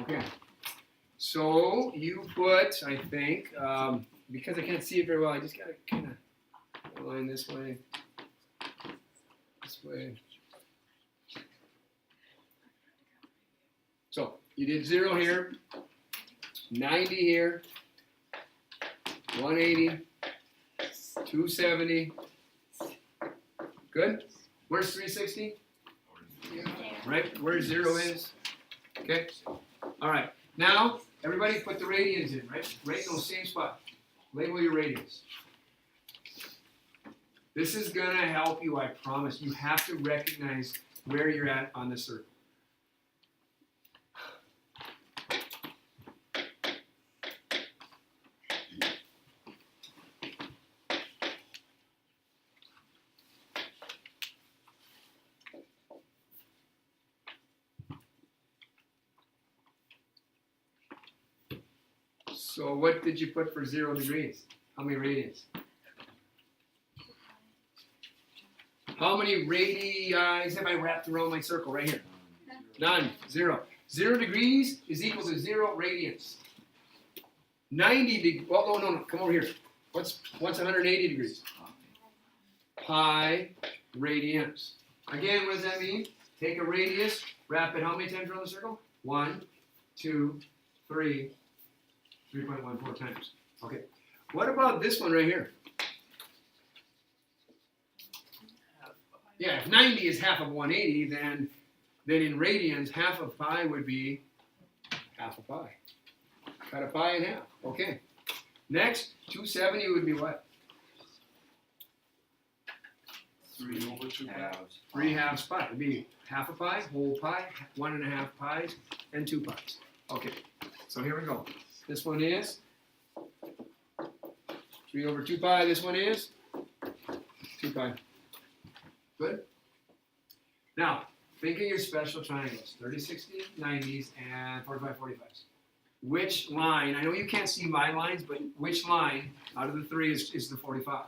Okay. So you put, I think, because I can't see it very well, I just gotta kind of line this way, this way. So you did 0 here, 90 here, 180, 270. Good? Where's 360? Right where 0 is. Okay? All right. Now, everybody put the radians in, right? Right in those same spot. Label your radians. This is going to help you, I promise. You have to recognize where you're at on the circle. So what did you put for 0 degrees? How many radians? How many radii have I wrapped around my circle right here? None. 0. 0 degrees is equal to 0 radians. 90 degrees. Well, no. Come over here. What's 180 degrees? Pi radians. Again, what does that mean? Take a radius, wrap it how many times around the circle? 1, 2, 3. 3.14 times. Okay. What about this one right here? Yeah, if 90 is half of 180, then in radians, half of pi would be half of pi. Cut a pi in half. Okay. Next, 270 would be what? 3 over 2 halves. 3 halves pi. It would be half a pi, whole pi, 1.5 pies, and 2 pies. Okay. So here we go. This one is 3 over 2 pi. This one is 2 pi. Good? Now, think of your special triangles. 30, 60, 90s, and 45, 45s. Which line, I know you can't see my lines, but which line out of the 3 is the 45?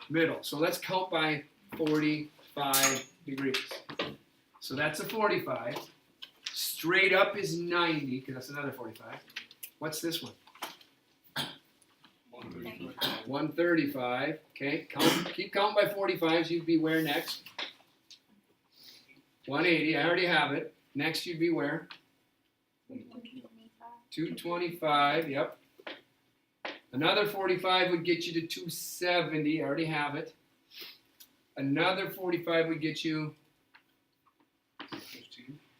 Middle. So let's count by 45 degrees. So that's a 45. Straight up is 90, because that's another 45. What's this one? 135. Okay, keep counting by 45s. You'd be where next? 180. I already have it. Next, you'd be where? 225. Yep. Another 45 would get you to 270. I already have it. Another 45 would get you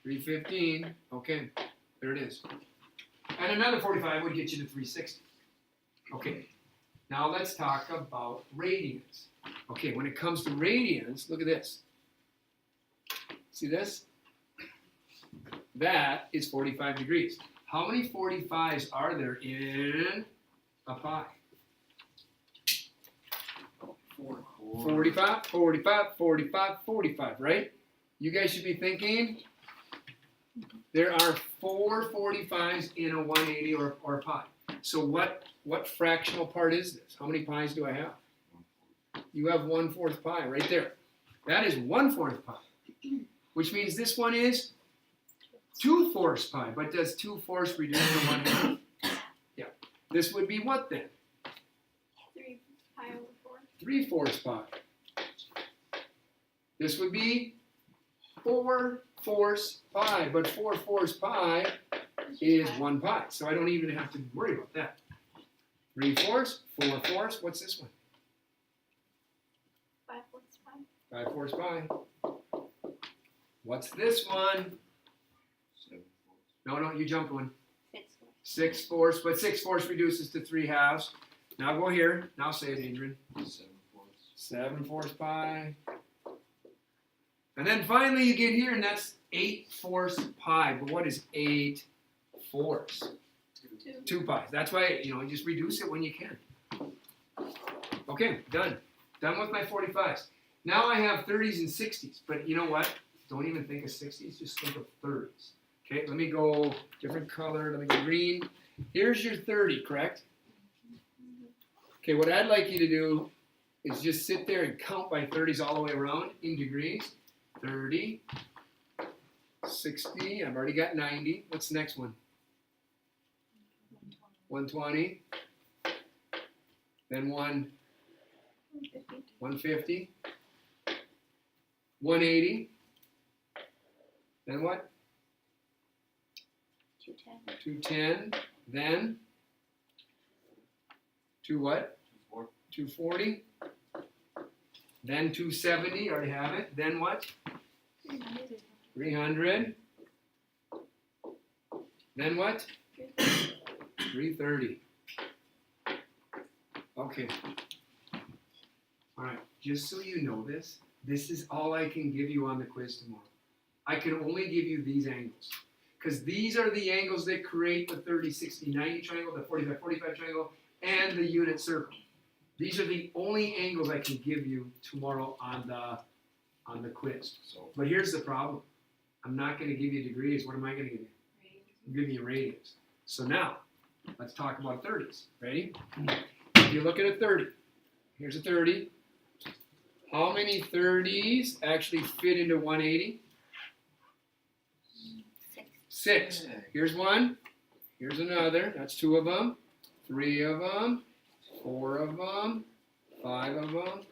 315. Okay, there it is. And another 45 would get you to 360. Okay, now let's talk about radians. Okay, when it comes to radians, look at this. See this? That is 45 degrees. How many 45s are there in a pi? 45, 45, 45, 45, right? You guys should be thinking there are 4 45s in a 180 or pi. So what fractional part is this? How many pies do I have? You have 1/4 pi right there. That is 1/4 pi, which means this one is 2/4 pi. But does 2/4 reduce to 1/2? Yeah. This would be what then? 3 pi over 4. 3/4 pi. This would be 4/4 pi, but 4/4 pi is 1 pi, so I don't even have to worry about that. 3/4, 4/4, what's this one? 5/4 pi. 5/4 pi. What's this one? 7/4. No, you jumped one. 6/4. 6/4, but 6/4 reduces to 3 halves. Now go here. Now say it, Adrian. 7/4. 7/4 pi. And then finally you get here, and that's 8/4 pi. But what is 8/4? 2 pies. That's why, you just reduce it when you can. Okay, done. Done with my 45s. Now I have 30s and 60s. But you know what? Don't even think of 60s. Just think of 30s. Okay, let me go different color. Let me go green. Here's your 30, correct? Okay, what I'd like you to do is just sit there and count by 30s all the way around in degrees. 30, 60, I've already got 90. What's the next one? 120. Then 150. 180. Then what? 210. Then 2 what? 240. Then 270. Already have it. Then what? 300. Then what? 330. Okay. All right. Just so you know this is all I can give you on the quiz tomorrow. I can only give you these angles. Because these are the angles that create the 30, 60, 90 triangle, the 45, 45 triangle, and the unit circle. These are the only angles I can give you tomorrow on the quiz. So But here's the problem. I'm not going to give you degrees. What am I going to give you? I'm giving you radians. So now, let's talk about 30s. Ready? If you look at a 30, here's a 30. How many 30s actually fit into 180? 6. Here's one. Here's another. That's 2 of them. 3 of them. 4 of them. 5 of them.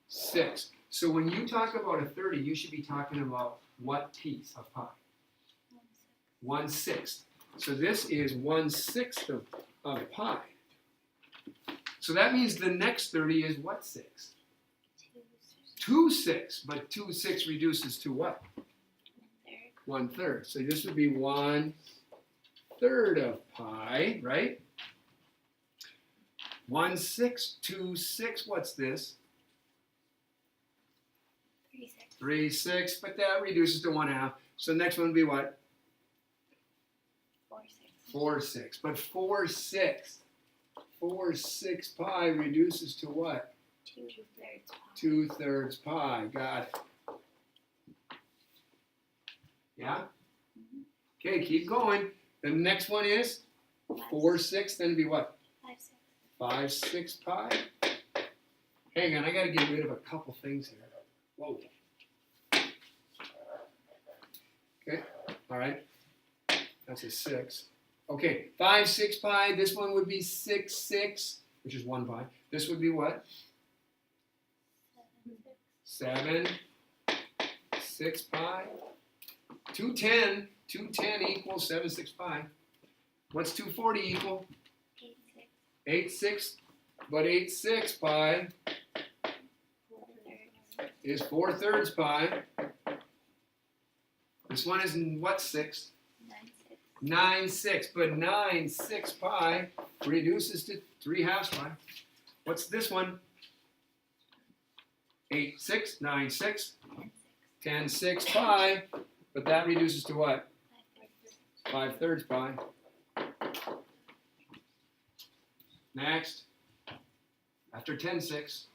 6. So when you talk about a 30, you should be talking about what piece of pi? 1/6. So this is 1/6 of pi. So that means the next 30 is what 6? 2/6. But 2/6 reduces to what? 1/3. So this would be 1/3 of pi, right? 1/6, 2/6. What's this? 3/6. But that reduces to 1/2. So the next one would be what? 4/6. But 4/6 pi reduces to what? 2/3 pi. Got it. Yeah? Okay, keep going. The next one is 4/6, then it'd be what? 5/6 pi. Hang on, I gotta get rid of a couple things here. Whoa. Okay, all right. That's a 6. Okay, 5/6 pi. This one would be 6/6, which is 1 pi. This would be what? 7/6 pi. 210 equals 7/6 pi. What's 240 equal? 8/6. But 8/6 pi is 4/3 pi. This one is what 6? 9/6. But 9/6 pi reduces to 3/2 pi. What's this one? 8/6, 9/6, 10/6 pi. But that reduces to what? 5/3 pi. Next. After 10/6.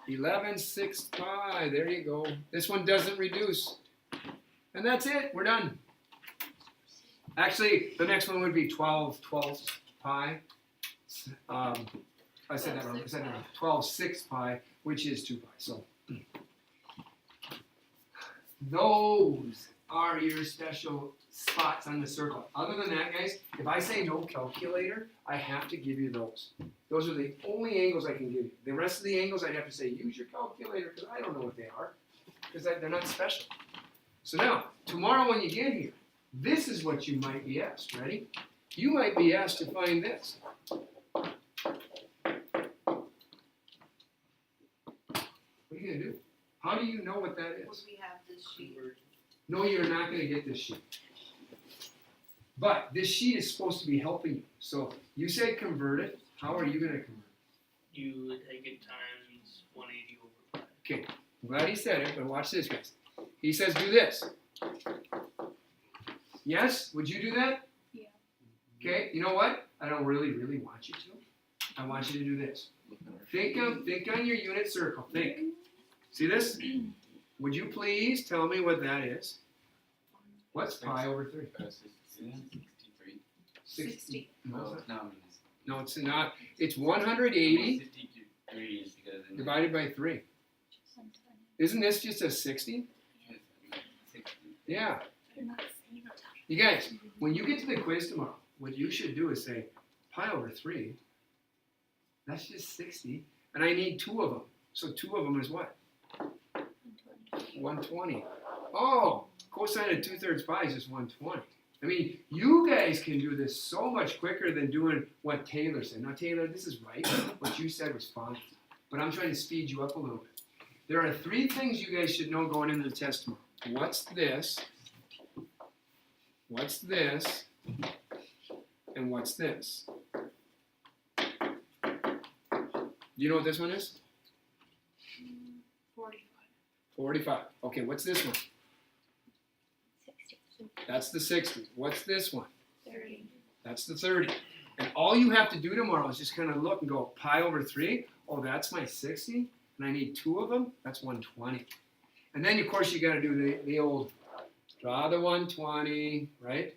11/6 pi. There you go. This one doesn't reduce. And that's it. We're done. Actually, the next one would be 12/12 pi. I said that wrong. I said that wrong. 12/6 pi, which is 2 pi. So those are your special spots on the circle. Other than that, guys, if I say no calculator, I have to give you those. Those are the only angles I can give you. The rest of the angles, I'd have to say use your calculator because I don't know what they are because they're not special. So now, tomorrow when you get here, this is what you might be asked. Ready? You might be asked to find this. What are you going to do? How do you know what that is? We have this sheet. No, you're not going to get this sheet. But this sheet is supposed to be helping you. So you say convert it. How are you going to convert it? You would take it times 180 over 5. Okay, I'm glad he said it, but watch this, guys. He says do this. Yes? Would you do that? Yeah. Okay, you know what? I don't really want you to. I want you to do this. Think on your unit circle. Think. See this? Would you please tell me what that is? What's pi over 3? 63. 60. No, No, no, it's not. It's 180 53 is because divided by 3. Isn't this just a 60? Yeah. You guys, when you get to the quiz tomorrow, what you should do is say, pi over 3, that's just 60, and I need 2 of them. So 2 of them is what? 120. Oh, cosine of 2/3 pi is just 120. I mean, you guys can do this so much quicker than doing what Taylor said. Now, Taylor, this is right. What you said was fine. But I'm trying to speed you up a little bit. There are 3 things you guys should know going into the test tomorrow. What's this? What's this? And what's this? Do you know what this one is? 45. Okay, what's this one? 60. That's the 60. What's this one? 30. That's the 30. And all you have to do tomorrow is just kind of look and go, pi over 3. Oh, that's my 60. And I need 2 of them. That's 120. And then, of course, you got to do the old draw the 120, right?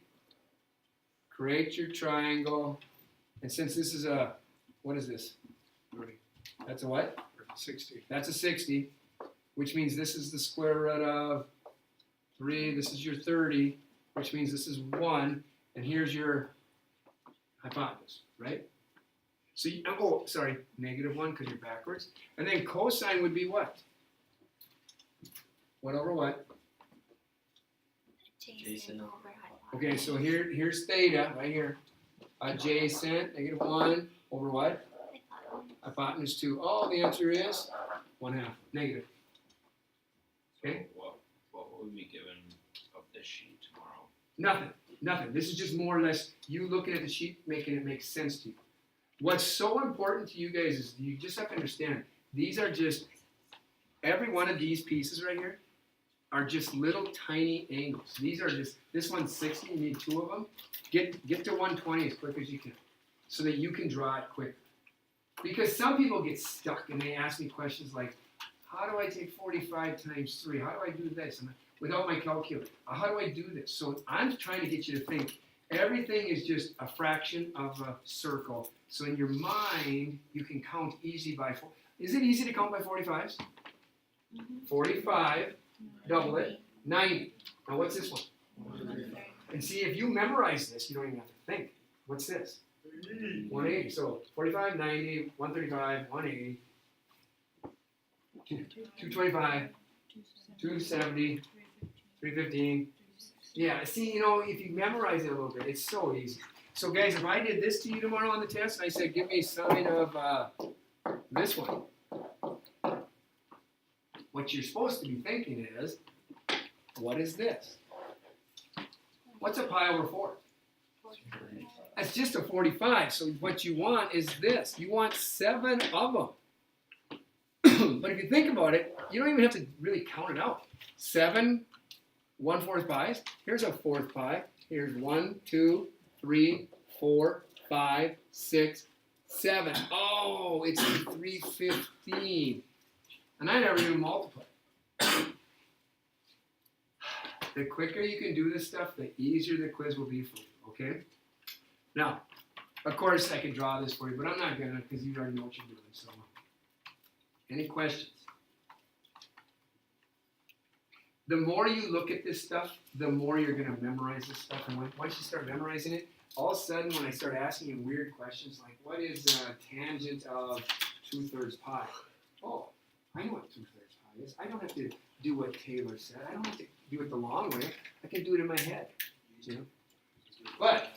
Create your triangle. And since this is a, what is this? 30. That's a what? 60. That's a 60, which means this is the square root of 3. This is your 30, which means this is 1. And here's your hypotenuse, right? So, you, oh, sorry, -1 because you're backwards. And then cosine would be what? What over what? Jason over Okay, so here's theta right here. Adjacent, -1 over what? Hypotenuse 2. Oh, the answer is 1/2, negative. Okay? What will we be given of this sheet tomorrow? Nothing. This is just more or less you looking at the sheet, making it make sense to you. What's so important to you guys is you just have to understand, these are just, every one of these pieces right here are just little tiny angles. These are just, this one's 60, you need 2 of them. Get to 120 as quick as you can so that you can draw it quick. Because some people get stuck and they ask me questions like, how do I take 45 times 3? How do I do this? And without my calculator, how do I do this? So I'm trying to get you to think everything is just a fraction of a circle. So in your mind, you can count easy by 4. Is it easy to count by 45s? 45, double it, 90. Now what's this one? 130. And see, if you memorize this, you don't even have to think. What's this? 180. So 45, 90, 135, 180, 225, 270, 315. Yeah, see, you know, if you memorize it a little bit, it's so easy. So guys, if I did this to you tomorrow on the test, and I said, give me a sign of this one, what you're supposed to be thinking is, what is this? What's a pi over 4? That's just a 45. So what you want is this. You want 7 of them. But if you think about it, you don't even have to really count it out. 7 1/4 pies. Here's a 4th pi. Here's 1, 2, 3, 4, 5, 6, 7. Oh, it's 315. And I never even multiply. The quicker you can do this stuff, the easier the quiz will be for you, okay? Now, of course, I could draw this for you, but I'm not going to because you already know what you're doing. So, any questions? The more you look at this stuff, the more you're going to memorize this stuff. And once you start memorizing it, all of a sudden when I start asking you weird questions like, what is tangent of 2/3 pi? Oh, I know what 2/3 pi is. I don't have to do what Taylor said. I don't have to do it the long way. I can do it in my head. You know? But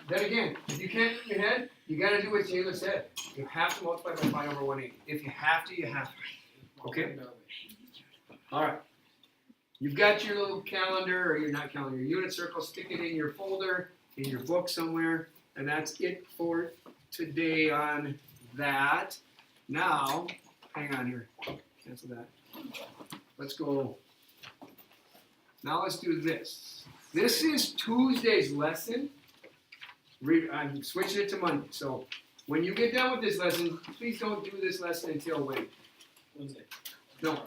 then again, if you can't do it in your head, you got to do what Taylor said. You have to multiply by pi over 180. If you have to, you have to. Okay? All right. You've got your little calendar, or your not calendar, your unit circle. Stick it in your folder, in your book somewhere. And that's it for today on that. Now, hang on here. Cancel that. Let's go. Now let's do this. This is Tuesday's lesson. I'm switching it to Monday. So when you get done with this lesson, please don't do this lesson until when? Wednesday. No.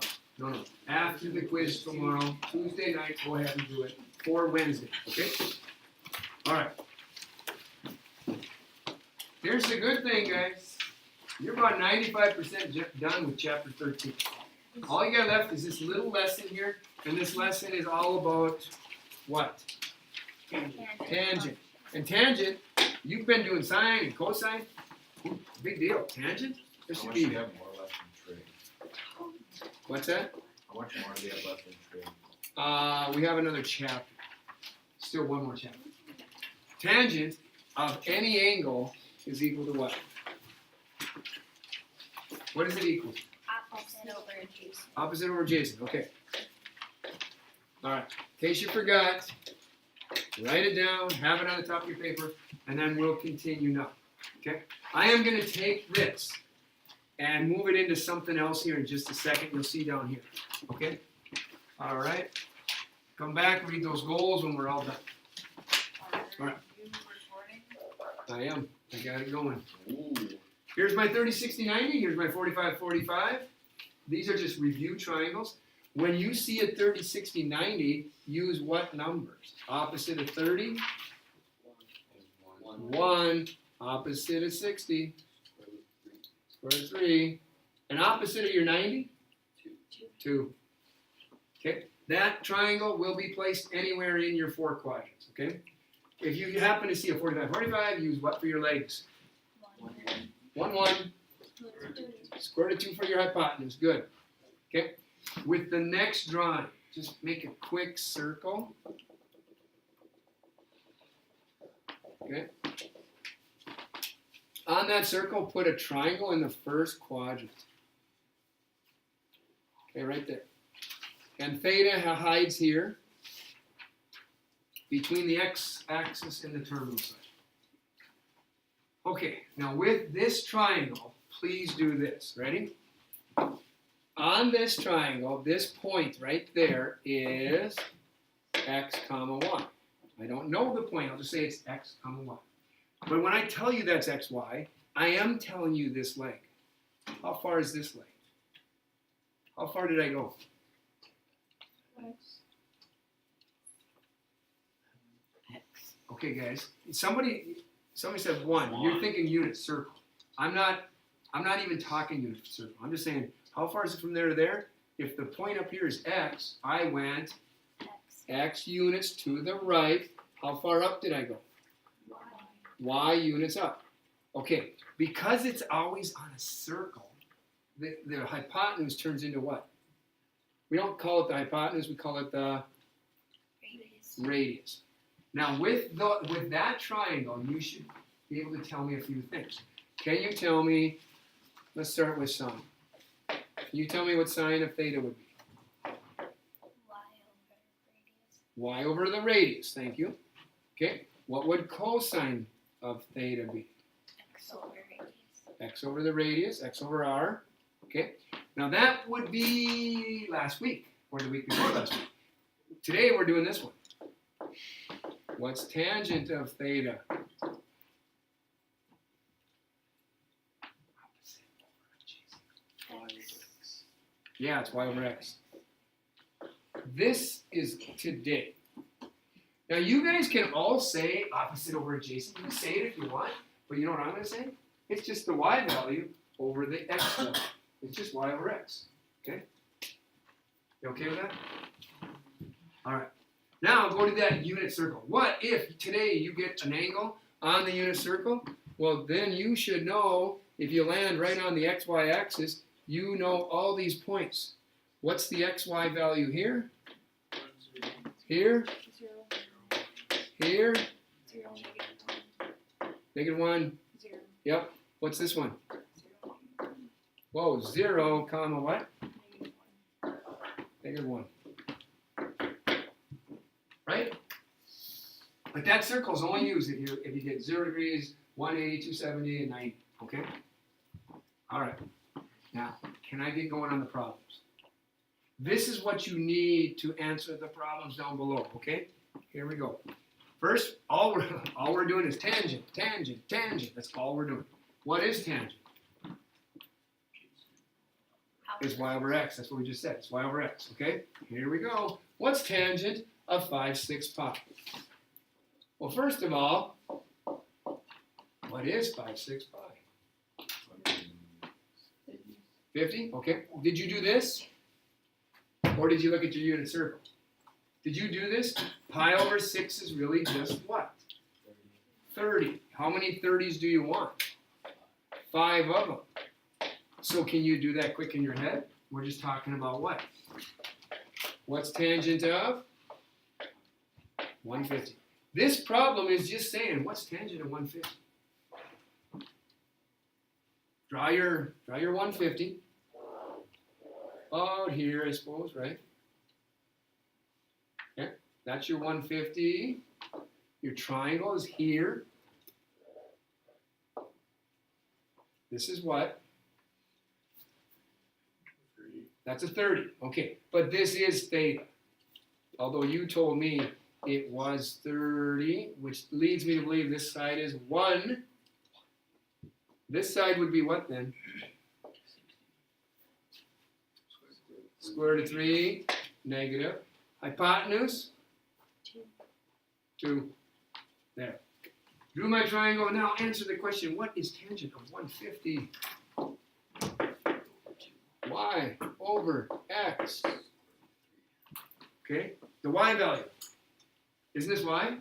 After the quiz tomorrow, Tuesday night, go ahead and do it for Wednesday. Okay? All right. Here's the good thing, guys. You're about 95% done with chapter 13. All you got left is this little lesson here, and this lesson is all about what? Tangent. Tangent. And tangent, you've been doing sine and cosine. Big deal. Tangent? This How should much do be. you have more left in trade? What's that? How much more do you have left in trade? We have another chapter. Still one more chapter. Tangent of any angle is equal to what? What is it equal to? Opposite over adjacent. Opposite over adjacent. Okay. All right. In case you forgot, write it down, have it on the top of your paper, and then we'll continue now. Okay? I am going to take this and move it into something else here in just a second. You'll see down here. Okay? All right. Come back, read those goals when we're all done. All right. I am. I got it going. Ooh. Here's my 30, 60, 90. Here's my 45, 45. These are just review triangles. When you see a 30, 60, 90, use what numbers? Opposite of 30? 1. Opposite of 60? Square root of 3. And opposite of your 90? 2. Okay? That triangle will be placed anywhere in your 4 quadrants. Okay? If you happen to see a 45, 45, use what for your legs? 1, 1. Square root of 2 for your hypotenuse. Good. Okay? With the next drawing, just make a quick circle. Okay? On that circle, put a triangle in the first quadrant. Okay, right there. And theta hides here between the x-axis and the terminal side. Okay, now with this triangle, please do this. Ready? On this triangle, this point right there is x comma y. I don't know the point, I'll just say it's x comma y. But when I tell you that's x, y, I am telling you this leg. How far is this leg? How far did I go? Okay, guys. Somebody said 1. You're thinking unit circle. I'm not even talking unit circle. I'm just saying, how far is it from there to there? If the point up here is x, I went x units to the right. How far up did I go? Y units up. Okay, because it's always on a circle, the hypotenuse turns into what? We don't call it the hypotenuse, we call it the radius. Now with that triangle, you should be able to tell me a few things. Can you tell me, let's start with sine. Can you tell me what sine of theta would be? Y over the radius, thank you. Okay, what would cosine of theta be? X over radius. X over the radius, x over r. Okay, now that would be last week, or the week before last week. Today we're doing this one. What's tangent of theta? Yeah, it's y over x. This is today. Now you guys can all say opposite over adjacent. You can say it if you want, but you know what I'm going to say? It's just the y value over the x value. It's just y over x. Okay? You okay with that? All right. Now go to that unit circle. What if today you get an angle on the unit circle? Well, then you should know if you land right on the xy axis, you know all these points. What's the xy value here? Here? Here? Negative 1. Yep. What's this one? Whoa, 0, comma what? Negative 1. Right? But that circle is only used if you get 0 degrees, 180, 270, and 90. Okay? All right. Now, can I get going on the problems? This is what you need to answer the problems down below. Okay? Here we go. First, all we're doing is tangent, tangent, tangent. That's all we're doing. What is tangent? It's y over x. That's what we just said. It's y over x. Okay? Here we go. What's tangent of 5, 6 pi? Well, first of all, what is 5, 6 pi? 50? Okay. Did you do this? Or did you look at your unit circle? Did you do this? Pi over 6 is really just what? 30. How many 30s do you want? 5 of them. So can you do that quick in your head? We're just talking about what? What's tangent of? 150. This problem is just saying, what's tangent of 150? Draw your 150. Out here, I suppose, right? Okay, that's your 150. Your triangle is here. This is what? That's a 30. Okay, but this is theta. Although you told me it was 30, which leads me to believe this side is 1. This side would be what then? Square root of 3, negative. Hypotenuse? 2. There. Drew my triangle. Now answer the question, what is tangent of 150? Y over x. Okay, the y value. Isn't this y?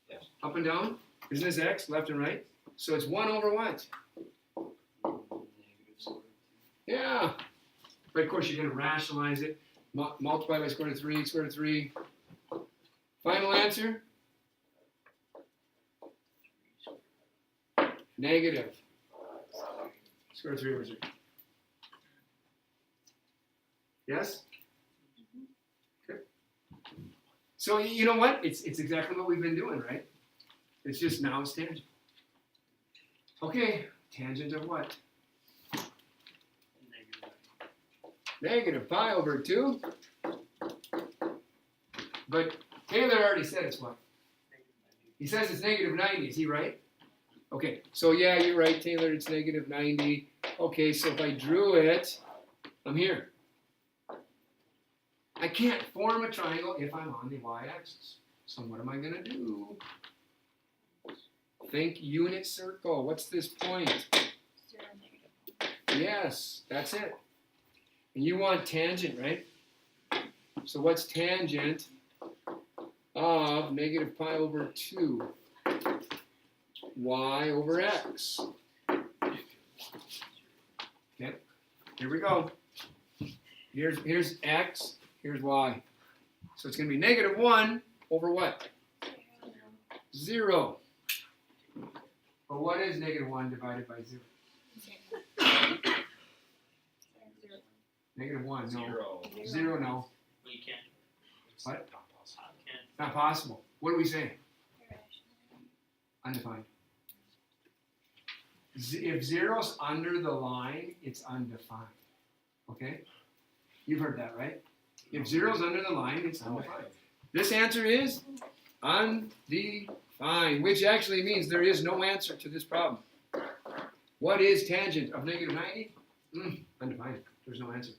Yes. Up and down? Isn't this x, left and right? So it's 1 over what? Yeah. But of course you're going to rationalize it. Multiply by square root of 3, square root of 3. Final answer? Negative. Square root of 3 over 3. Yes? Okay. So you know what? It's exactly what we've been doing, right? It's just now it's tangent. Okay, tangent of what? Negative pi over 2. But Taylor already said it's what? He says it's negative 90. Is he right? Okay, so yeah, you're right, Taylor. It's negative 90. Okay, so if I drew it, I'm here. I can't form a triangle if I'm on the y-axis. So what am I going to do? Think unit circle. What's this point? 0, negative. Yes, that's it. And you want tangent, right? So what's tangent of negative pi over 2? Y over x. Okay, here we go. Here's x, here's y. So it's going to be negative 1 over what? 0. But what is negative 1 divided by 0? Negative 1, no. 0. 0, no. Well, you can't. What? Not possible. Can't. Not possible. What do we say? Undefined. If 0's under the line, it's undefined. Okay? You've heard that, right? If 0's under the line, it's undefined. This answer is undefined, which actually means there is no answer to this problem. What is tangent of negative 90? Undefined. There's no answer.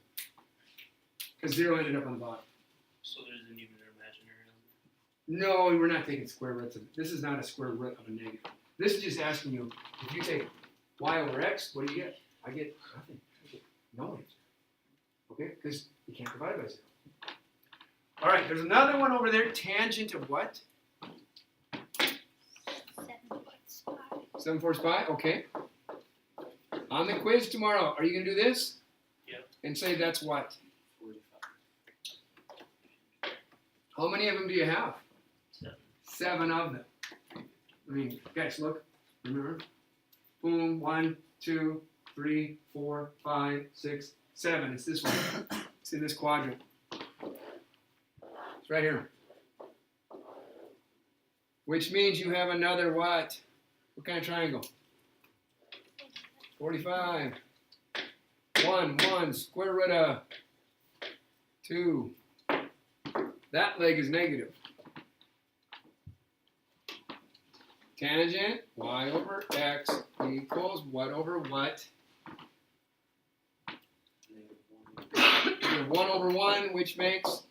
Because 0 ended up on the bottom. So there isn't even an imaginary No, number. we're not taking square roots of it. This is not a square root of a negative. This is just asking you, if you take y over x, what do you get? I get nothing. I get no answer. Okay? Because you can't divide by 0. All right, there's another one over there. Tangent of what? 7 fourths pi. Okay. On the quiz tomorrow, are you going to do this? Yep. And say that's what? 45. How many of them do you have? 7. 7 of them. I mean, guys, look. Remember? Boom. 1, 2, 3, 4, 5, 6, 7. It's this one. It's in this quadrant. It's right here. Which means you have another what? What kind of triangle? 45. 1, square root of 2. That leg is negative. Tangent y over x equals what over what? Negative 1 over 1, which makes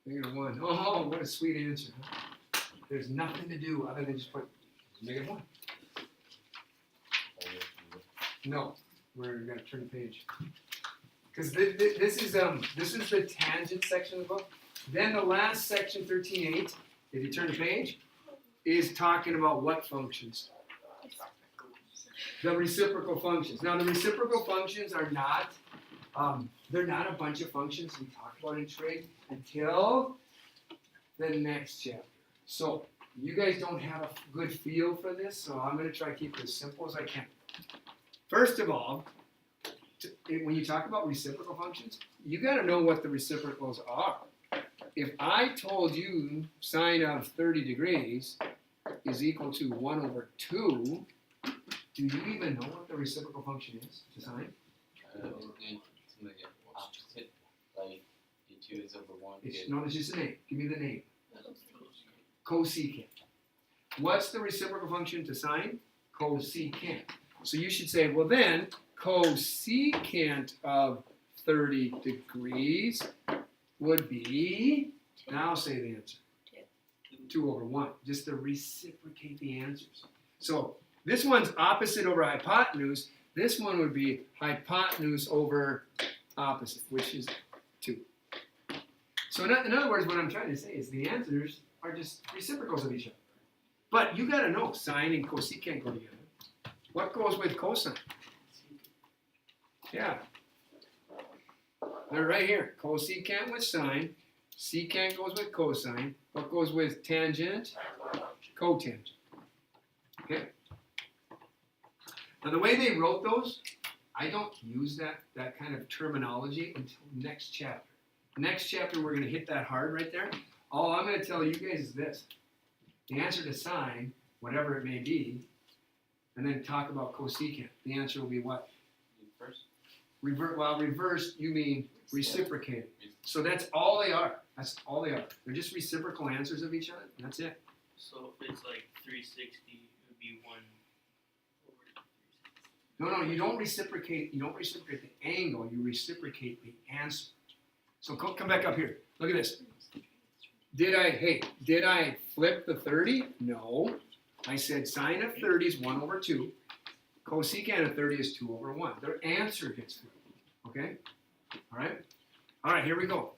negative 1. Oh, what a sweet answer. Huh? There's nothing to do other than just put negative 1. No, we're going to turn the page. Because this is the tangent section of the book. Then the last section, 13.8, if you turn the page, is talking about what functions? The reciprocal functions. Now the reciprocal functions are not, they're not a bunch of functions we talk about in trig until the next chapter. So you guys don't have a good feel for this, so I'm going to try to keep it as simple as I can. First of all, when you talk about reciprocal functions, you got to know what the reciprocals are. If I told you sine of 30 degrees is equal to 1 over 2, do you even know what the reciprocal function is to sine? It's gonna get opposite, like the 2 is over 1. It's just a name. Give me the name. Cosecant. What's the reciprocal function to sine? Cosecant. So you should say, well then, cosecant of 30 degrees would be, now say the answer. 2 over 1, just to reciprocate the answers. So this one's opposite over hypotenuse. This one would be hypotenuse over opposite, which is 2. So in other words, what I'm trying to say is the answers are just reciprocals of each other. But you got to know, sine and cosecant go together. What goes with cosine? Yeah. They're right here. Cosecant with sine. Secant goes with cosine. What goes with tangent? Cotangent. Okay? Now the way they wrote those, I don't use that kind of terminology until next chapter. Next chapter we're going to hit that hard right there. All I'm going to tell you guys is this. The answer to sine, whatever it may be, and then talk about cosecant. The answer will be what? First. Reversed, you mean reciprocated. So that's all they are. That's all they are. They're just reciprocal answers of each other. And that's it. So if it's like 360, it would be 1 over 360. No, you don't reciprocate. You don't reciprocate the angle. You reciprocate the answer. So come back up here. Look at this. Did I flip the 30? No. I said sine of 30 is 1 over 2. Cosecant of 30 is 2 over 1. Their answer gets flipped. Okay? All right? All right, here we go.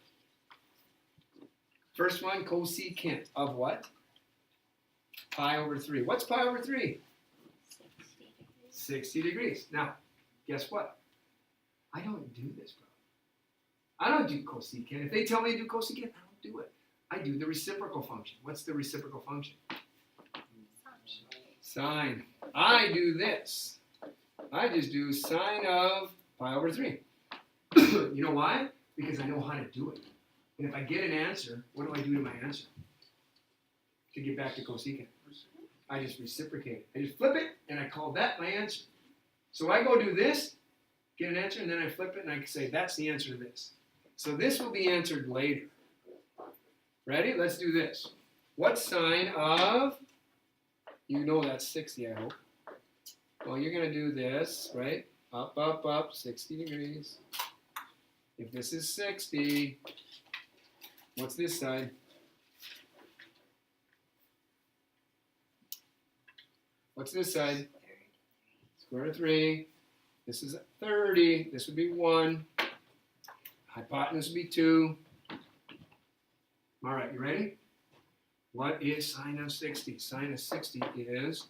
First one, cosecant of what? Pi over 3. What's pi over 3? 60 degrees. Now, guess what? I don't do this, bro. I don't do cosecant. If they tell me to do cosecant, I don't do it. I do the reciprocal function. What's the reciprocal function? Sine. I do this. I just do sine of pi over 3. You know why? Because I know how to do it. And if I get an answer, what do I do to my answer? To get back to cosecant. I just reciprocate it. I just flip it, and I call that my answer. So I go do this, get an answer, and then I flip it, and I say that's the answer to this. So this will be answered later. Ready? Let's do this. What's sine of, you know that's 60, I hope. Well, you're going to do this, right? Up, 60 degrees. If this is 60, what's this side? What's this side? Square root of 3. This is 30. This would be 1. Hypotenuse would be 2. All right, you ready? What is sine of 60? Sine of 60 is,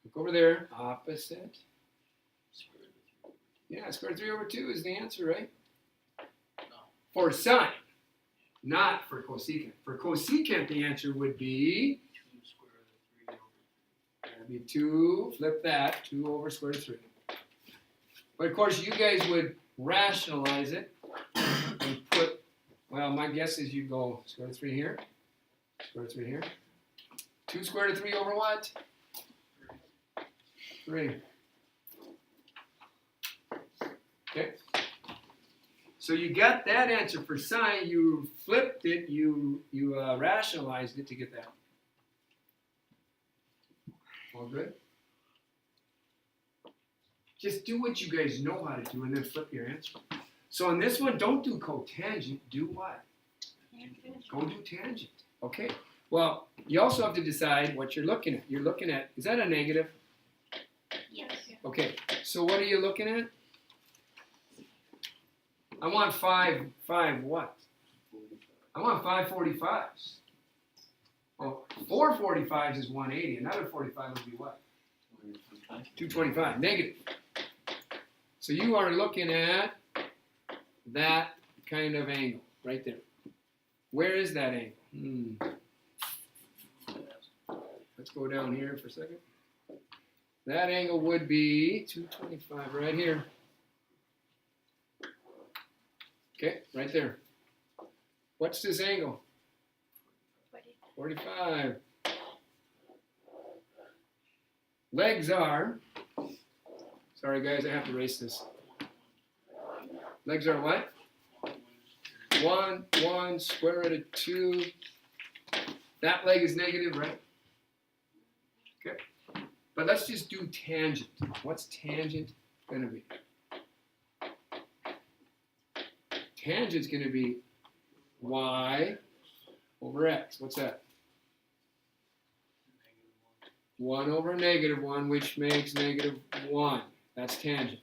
look over there, opposite. Yeah, square root of 3 over 2 is the answer, right? No. For sine, not for cosecant. For cosecant, the answer would be 2 square root of 3 over 3. that'd be 2, flip that, 2 over square root of 3. But of course, you guys would rationalize it and put, well, my guess is you go square root of 3 here, square root of 3 here. 2 square root of 3 over what? 3. Okay. So you got that answer for sine, you flipped it, you rationalized it to get that. All good? Just do what you guys know how to do and then flip your answer. So on this one, don't do cotangent, do what? Go do tangent. Okay. Well, you also have to decide what you're looking at. You're looking at, is that a negative? Yes. Okay. So what are you looking at? I want five what? I want 5 45s. Well, 4 45s is 180. Another 45 would be what? 225. Negative. So you are looking at that kind of angle right there. Where is that angle? Let's go down here for a second. That angle would be 225 right here. Okay, right there. What's this angle? 45. Legs are, sorry guys, I have to erase this. Legs are what? 1, square root of 2. That leg is negative, right? Okay. But let's just do tangent. What's tangent going to be? Tangent's going to be y over x. What's that? 1 over negative 1, which makes negative 1. That's tangent.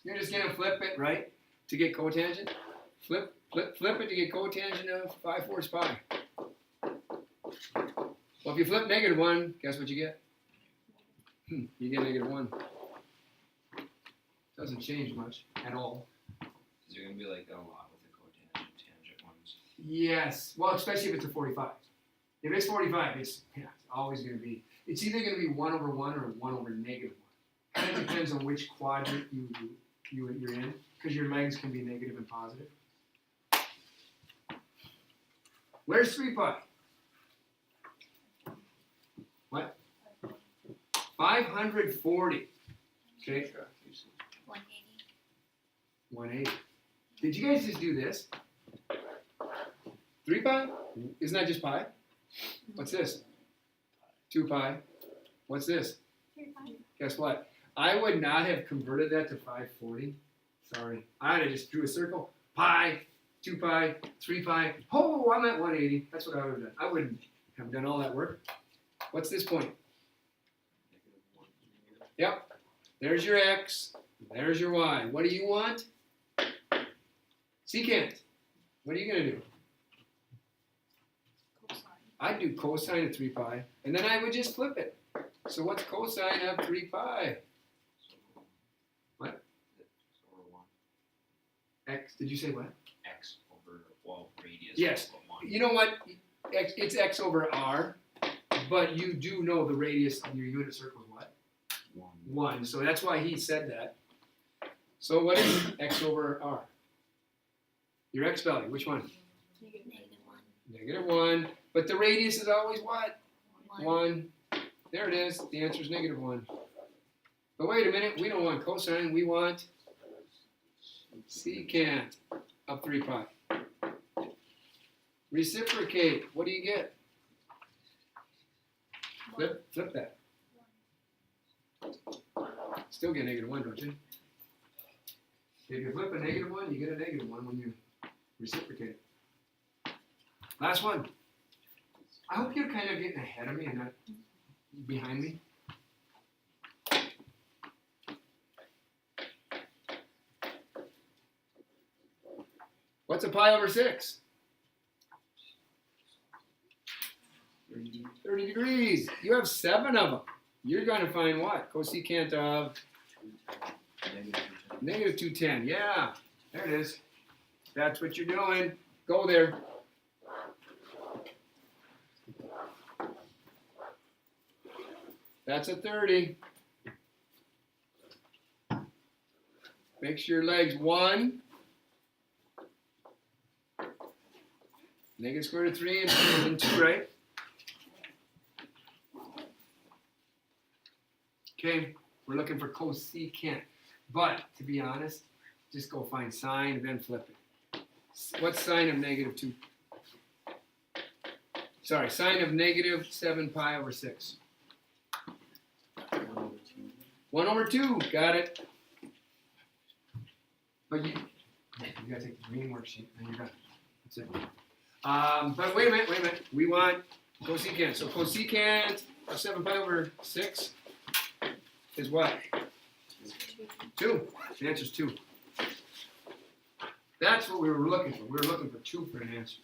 You're just going to flip it, right, to get cotangent? Flip it to get cotangent of 5 fourths pi. Well, if you flip negative 1, guess what you get? You get negative 1. Doesn't change much at all. Is there gonna be like a lot with the cotangent tangent ones? Yes. Well, especially if it's a 45. If it's 45, it's always going to be. It's either going to be 1 over 1 or 1 over negative 1. And it depends on which quadrant you're in, because your legs can be negative and positive. Where's 3 pi? What? 540. Okay. 180. 180. Did you guys just do this? 3 pi? Isn't that just pi? What's this? 2 pi. What's this? 3 pi. Guess what? I would not have converted that to 540. Sorry. I would have just drew a circle. Pi, 2 pi, 3 pi. Oh, I'm at 180. That's what I would have done. I wouldn't have done all that work. What's this point? Yep. There's your x. There's your y. What do you want? Secant. What are you going to do? Cosine. I'd do cosine of 3 pi, and then I would just flip it. So what's cosine of 3 pi? What? Over 1. X. Did you say what? X over, well, radius. Yes. Over 1. You know what? It's x over r, but you do know the radius of your unit circle is what? 1. So that's why he said that. So what is x over r? Your x value. Which one? Negative 1. -1. But the radius is always what? 1. 1. There it is. The answer is -1. But wait a minute. We don't want cosine. We want secant of 3 pi. Reciprocate. What do you get? Flip that. Still get -1, don't you? If you flip a -1, you get a -1 when you reciprocate. Last one. I hope you're kind of getting ahead of me and not behind me. What's a pi over 6? 30 degrees. You have 7 of them. You're going to find what? Cosecant of -210. Yeah, there it is. That's what you're doing. Go there. That's a 30. Make sure your legs 1. Negative square root of 3 and 2, right? Okay, we're looking for cosecant. But, to be honest, just go find sine and then flip it. What's sine of -2? Sorry, sine of -7 pi over 6. 1 over 2, got it. But you gotta take the green worksheet and you're done. That's it. But wait a minute. We want cosecant. So cosecant of 7 pi over 6 is what? 2. The answer's 2. That's what we were looking for. We were looking for 2 for an answer.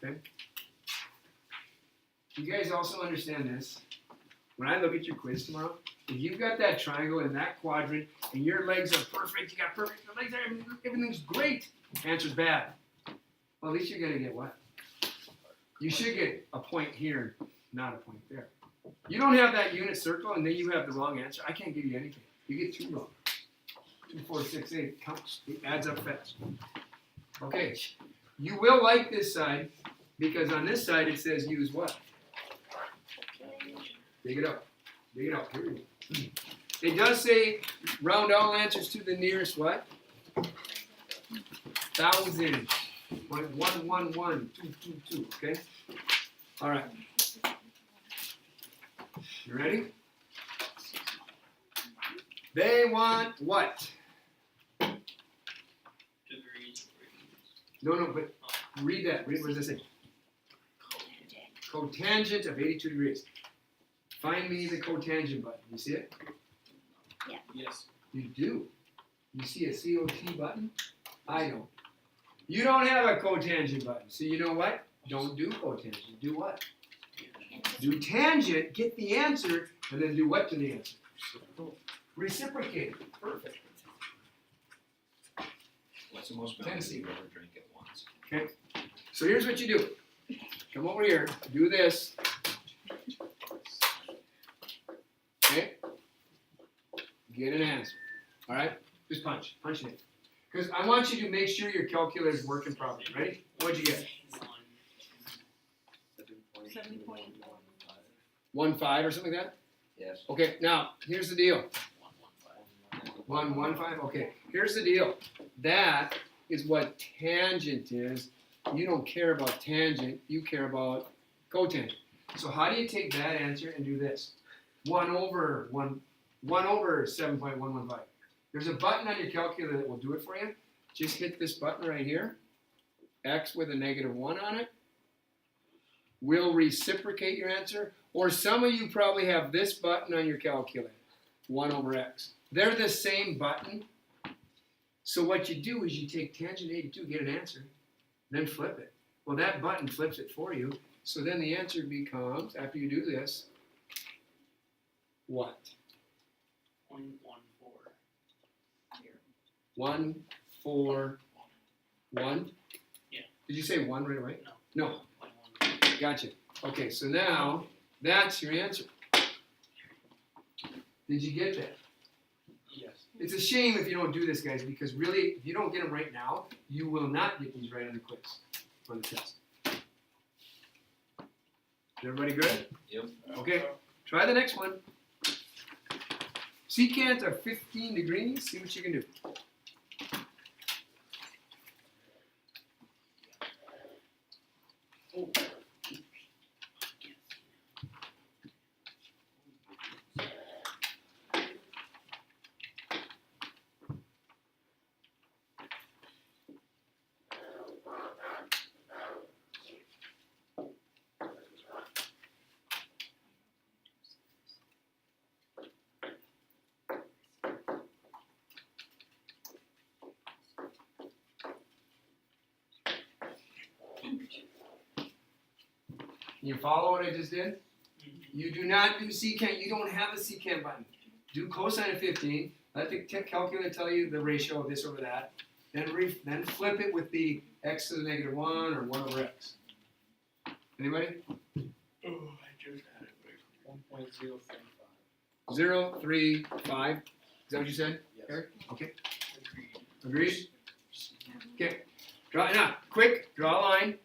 Okay? You guys also understand this? When I look at your quiz tomorrow, if you've got that triangle in that quadrant and your legs are perfect, you got perfect legs, everything's great. Answer's bad. Well, at least you're gonna get what? You should get a point here, not a point there. You don't have that unit circle and then you have the wrong answer. I can't give you anything. You get 2 wrong. 2, 4, 6, 8 counts. It adds up fast. Okay. You will like this side because on this side it says use what? Dig it up. Dig it up. Here we go. It does say round all answers to the nearest what? 1,000. 0.11122. Okay? All right. You ready? They want what? Degrees. No, but read that. Read, what does it say? Cotangent of 82 degrees. Find me the cotangent button. You see it? Yes. You do. You see a COT button? I don't. You don't have a cotangent button. So you know what? Don't do cotangent. Do what? Do tangent, get the answer, and then do what to the answer? Reciprocate. Perfect. What's the most Tennessee. mountain you ever drink at once? Okay. So here's what you do. Come over here. Do this. Okay? Get an answer. All right? Just punch. Punch it in. Because I want you to make sure your calculator is working properly. Ready? What'd you get? 1.5 or something like that? Yes. Okay, now, here's the deal. 1.15? Okay, here's the deal. That is what tangent is. You don't care about tangent, you care about cotangent. So how do you take that answer and do this? 1 over 7.115. There's a button on your calculator that will do it for you. Just hit this button right here. X with a -1 on it will reciprocate your answer. Or some of you probably have this button on your calculator, 1 over x. They're the same button. So what you do is you take tangent 82, get an answer, then flip it. Well, that button flips it for you. So then the answer becomes, after you do this, what? 0.14. 1, 4, 1? Yeah. Did you say 1 right away? No. No. 0.1. Gotcha. Okay, so now that's your answer. Did you get that? Yes. It's a shame if you don't do this, guys, because really, if you don't get them right now, you will not get these right on the quiz, on the test. Is everybody good? Yep. Okay, try the next one. Secant of 15 degrees, see what you can do. Oh. You follow what I just did? You do not do secant. You don't have a secant button. Do cosine of 15. Let the calculator tell you the ratio of this over that. Then flip it with the x to the -1 or 1 over x. Anybody? Oh, I just had it. 1.035. 0, 3, 5. Is that what you said, Yes. Eric? Okay. Agreed. Agreed? Okay. Now, quick, draw a line.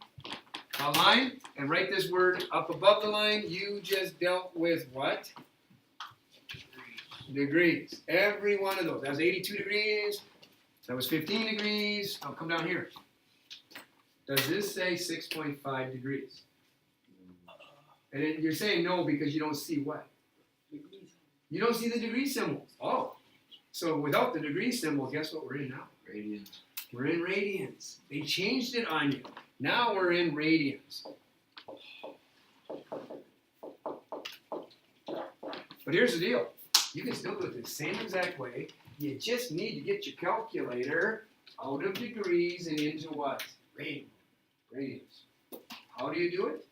Draw a line and write this word up above the line. You just dealt with what? Degrees. Every one of those. That was 82 degrees. That was 15 degrees. I'll come down here. Does this say 6.5 degrees? And then you're saying no because you don't see what? You don't see the degree symbol. Oh. So without the degree symbol, guess what we're in now? Radians. We're in radians. They changed it on you. Now we're in radians. But here's the deal. You can still do it the same exact way. You just need to get your calculator out of degrees and into what? Radians. How do you do it?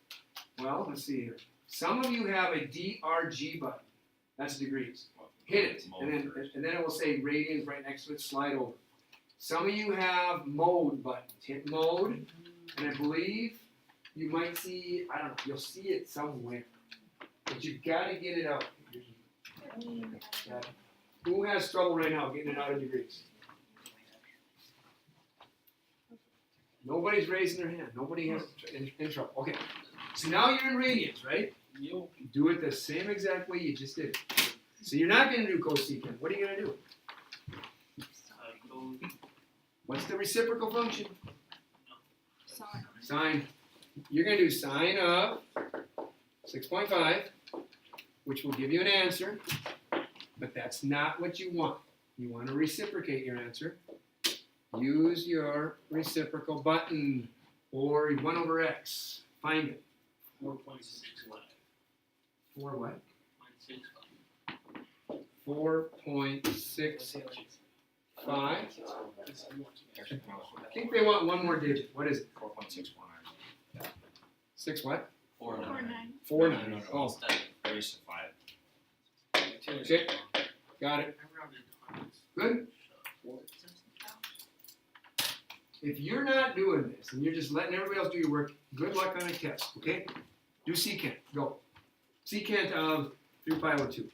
Well, let's see here. Some of you have a DRG button. That's degrees. Hit it, and then it will say radians right next to it. Slide over. Some of you have mode buttons. Hit mode, and I believe you might see, I don't know, you'll see it somewhere. But you've got to get it out. Who has trouble right now getting it out of degrees? Nobody's raising their hand. Nobody has in trouble. Okay. So now you're in radians, right? Do it the same exact way you just did it. So you're not going to do cosecant. What are you going to do? What's the reciprocal function? Sine. You're going to do sine of 6.5, which will give you an answer, but that's not what you want. You want to reciprocate your answer. Use your reciprocal button, or 1 over x. Find it. 4.65. 4 what? 0.65. 4.65. I think they want one more digit. What is it? 4.649. 6 what? 4.9. 4 No, 9. no, no. Oh, Instead, raise to 5. okay. Got it. Good. If you're not doing this and you're just letting everybody else do your work, good luck on a test, okay? Do secant. Go. Secant of 3 pi over 2.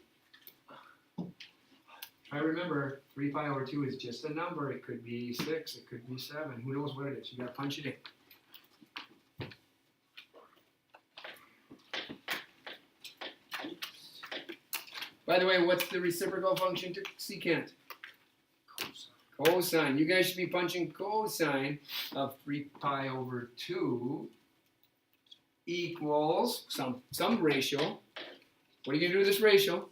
Try to remember, 3 pi over 2 is just a number. It could be 6, it could be 7. Who knows what it is? You gotta punch it in. By the way, what's the reciprocal function to secant? Cosine. You guys should be punching cosine of 3 pi over 2 equals some ratio. What are you going to do with this ratio?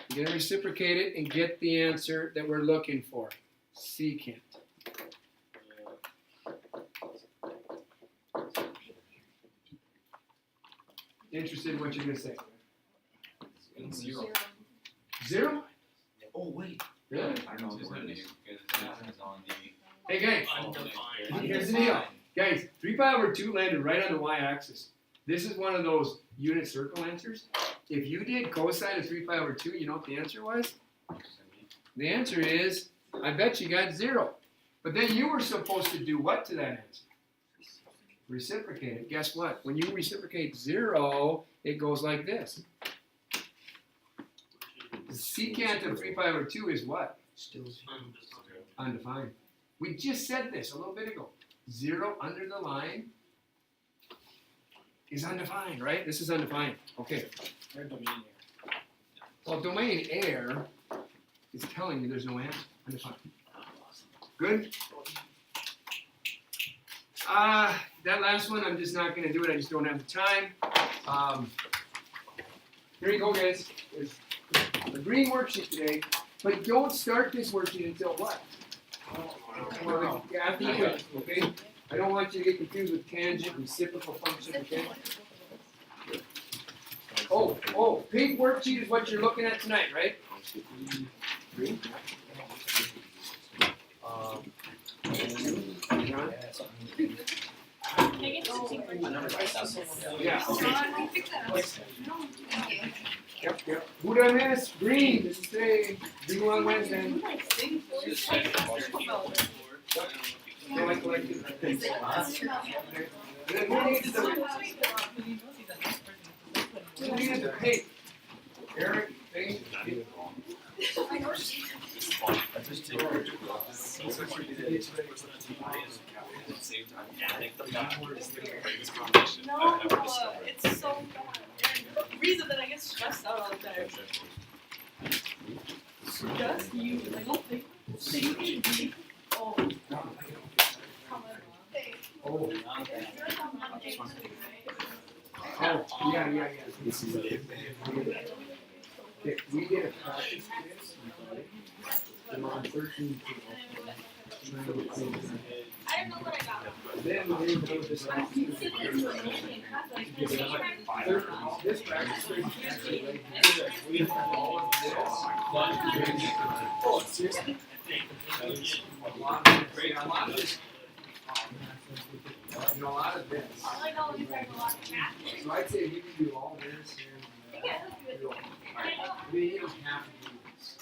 You're going to reciprocate it and get the answer that we're looking for. Secant. Interested in what you're going to say? 0. 0? Oh, wait. Really? I don't know what it is. Hey guys, Undefined. here's the deal. Guys, 3 pi over 2 landed right on the y-axis. This is one of those unit circle answers. If you did cosine of 3 pi over 2, you know what the answer was? The answer is, I bet you got 0. But then you were supposed to do what to that answer? Reciprocate it. Guess what? When you reciprocate 0, it goes like this. The secant of 3 pi over 2 is what? Undefined. We just said this a little bit ago. 0 under the line is undefined, right? This is undefined. Okay. Well, domain air is telling you there's no answer. Undefined. Good? That last one, I'm just not going to do it. I just don't have the time. Here you go, guys. There's the green worksheet today. But don't start this worksheet until what? Well, after you finish, okay? I don't want you to get confused with tangent, reciprocal function, okay? Oh, pink worksheet is what you're looking at tonight, right? Green? John? Yeah, okay. Yep. Who did I miss? Green. This is today. Due on Wednesday. No, I collected things. And then who needed the tape? Eric, Dave? No, it's so bad. And the reason that I get stressed out all the time. Just you, I don't think you can be. Oh, Oh, yeah. This is it. Okay, we did a practice quiz on 13 people. I I know what I got. Then we're gonna go with this. I'm sitting into a meeting class, like, This practice right here. All of this. Oh, seriously? A lot of this. A lot of this. You know, a lot of this. all I know is there's a lot of math. So I'd say you can do all this here. I think I helped you with Do it. all. And I know. We don't have to do this.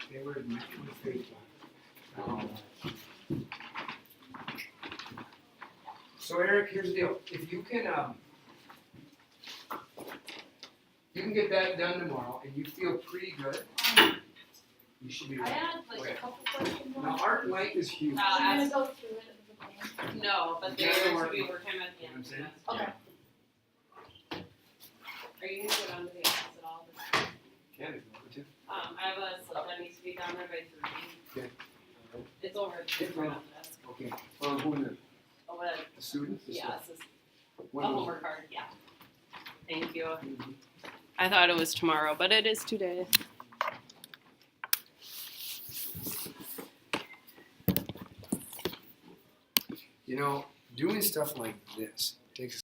Okay, we're in 23. So Eric, here's the deal. If you can, you can get that done tomorrow, and you feel pretty good, you should be I ready. had like a couple questions on Now, it. art and light is huge. I'm gonna go through it at the beginning. No, but Yeah, they're don't going to be worry. overtime at the You know end. what I'm saying? Okay. Are you gonna go down to the office at all? Can if you want to. I have a slip that needs to be down there by 3. Okay. It's over, it's right on the desk. Okay. Who in Oh, what, the students? The yeah, staff? this is When a was it? homework card, yeah. Thank you. Mhm. I thought it was tomorrow, but it is today. You know, doing stuff like this takes